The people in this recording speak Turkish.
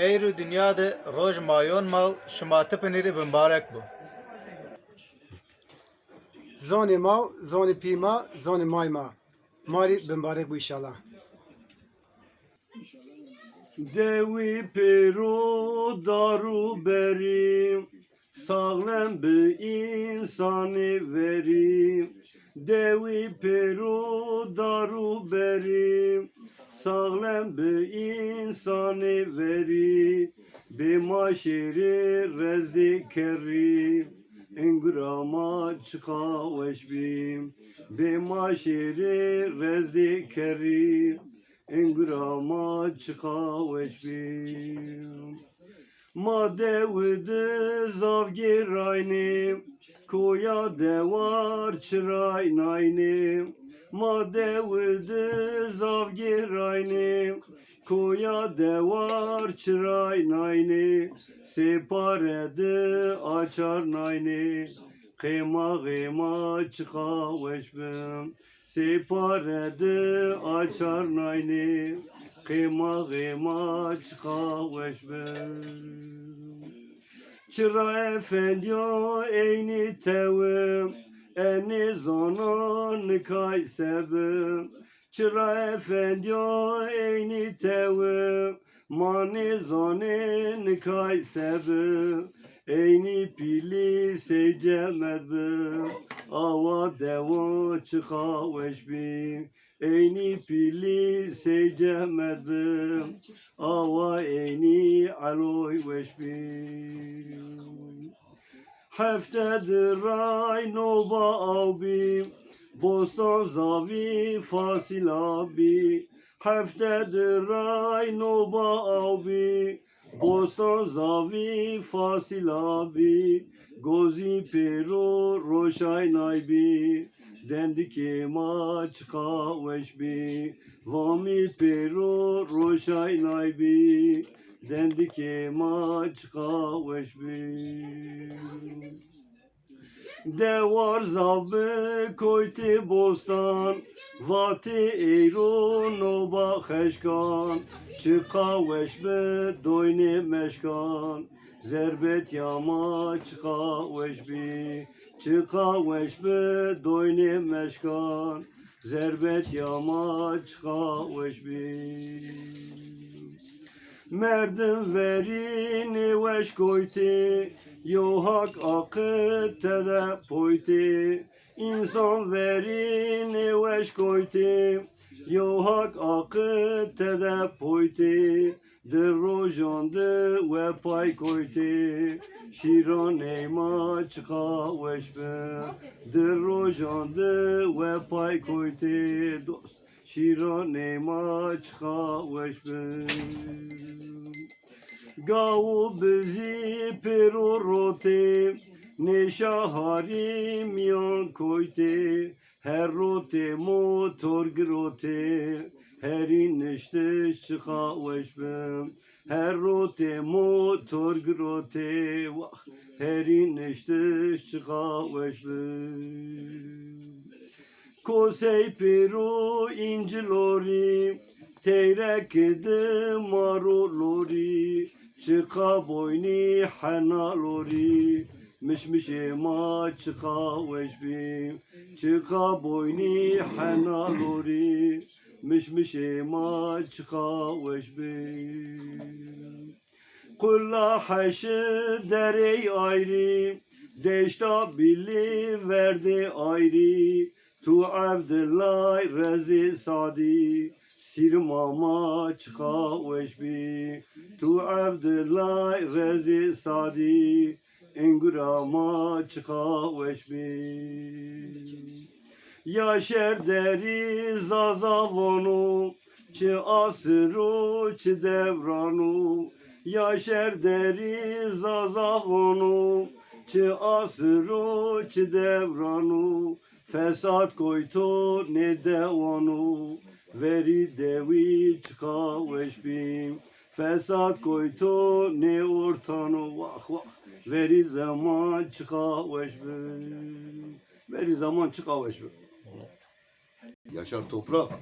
Eyru dünyada roj mayon mav şımatı peniri mübarek bu. Zoni mav, zoni pima, zoni mayma. Mari mübarek bu inşallah. Devi pero daru berim, sağlam bir insanı verim. Devi pero daru berim, sağlam bir insanı verim. Be maşeri rezdi kerim, engrama çıka veşbim. Be maşeri rezdi kerim, engrama çıka veşbim. Madevde zavgiraynim, koya devar çıray naynim. Madevde zavgiraynim, koya devar çıray naynim. Separede açar naynim, kıyma kıyma çıka veşbim. Separede açar naynim, kıyma kıyma çıka veşbim. Çıra efendiyo eyni tevim, eni zonon kay sebim. Çıra efendiyo eyni tevim, mani zonin kay sebim. Eyni pili seycemedbim, ava devo çıka veşbim. Eyni pili seycemedbim, ava eyni aloy veşbim. Heftedir ray noba avbim, bostan zavi fasil abi. Heftedir ray noba avbim, bostan zavi fasil abi. Gozi pero roşay naybi, dendi ma çıka veşbi. Vami pero roşay naybi, dendi ma çıka veşbi. Devar zavbe koyti bostan, vati eyro noba xeşkan. Çıka veşbe doyni meşkan, zerbet yama çıka veşbi. Çıka veşbe doyni meşkan, zerbet yama çıka veşbi. Merdim verini veş koyti, yohak akıt tede poyti. İnsan verini veş koyti, yohak akıt tede poyti. De rojonde ve pay koyti, şiron eyma çıka veşbe. De rojonde ve pay koyti, dost şiron eyma çıka veşbe. Gavu bizi perorote, neşaharim yan koyte. Her rote motor grote, herin neşte çıka veşbem. Her rote motor grote, herin neşte çıka veşbem. Kosey peru incilori, teyrek ede marolori. Çıka boyni hanalori, mişmişe ma çıka veşbim. Çıka boyni hanalori, mişmişe ma çıka veşbim. Kulla haşı derey ayrı, deşta billi verdi ayrı. Tu Abdullah rezi sadi, sirmama çıka veşbi. Tu Abdullah rezi sadi, engurama çıka veşbi. Yaşer deri zazavonu, çi asru çi devranu. Yaşer deri zazavonu, çi asru çi devranu. Fesat koytu ne devanu, veri devi çıka veşbim. Fesat koytu ne ortanu, vah vah, veri zaman çıka veşbim. Veri zaman çıka veşbim. Yaşar Toprak.